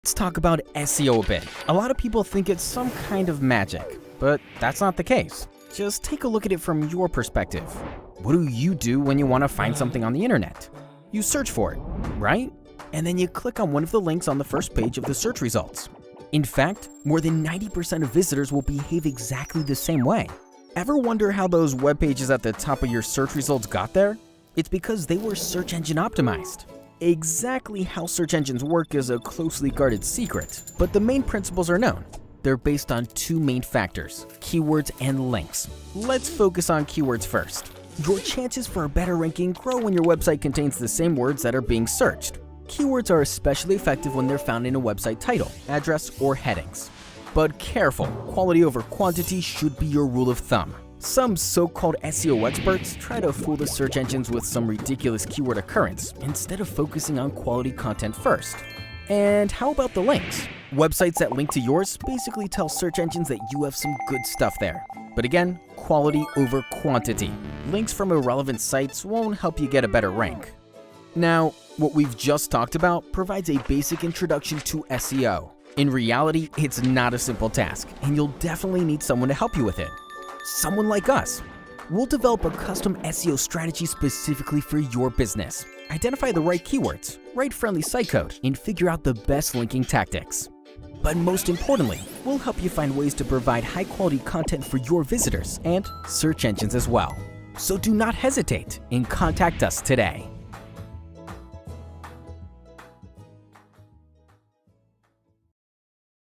Let's talk about SEO a bit. A lot of people think it's some kind of magic, but that's not the case. Just take a look at it from your perspective. What do you do when you want to find something on the internet? You search for it, right? And then you click on one of the links on the first page of the search results. In fact, more than 90% of visitors will behave exactly the same way. Ever wonder how those web pages at the top of your search results got there? It's because they were search engine optimized. Exactly how search engines work is a closely guarded secret, but the main principles are known. They're based on two main factors, keywords and links. Let's focus on keywords first. Your chances for a better ranking grow when your website contains the same words that are being searched. Keywords are especially effective when they're found in a website title, address, or headings. But careful, quality over quantity should be your rule of thumb. Some so-called SEO experts try to fool the search engines with some ridiculous keyword occurrence instead of focusing on quality content first. And how about the links? Websites that link to yours basically tell search engines that you have some good stuff there. But again, quality over quantity. Links from irrelevant sites won't help you get a better rank. Now, what we've just talked about provides a basic introduction to SEO. In reality, it's not a simple task, and you'll definitely need someone to help you with it. Someone like us. We'll develop a custom SEO strategy specifically for your business. Identify the right keywords, write friendly site code, and figure out the best linking tactics. But most importantly, we'll help you find ways to provide high-quality content for your visitors and search engines as well. So do not hesitate and contact us today.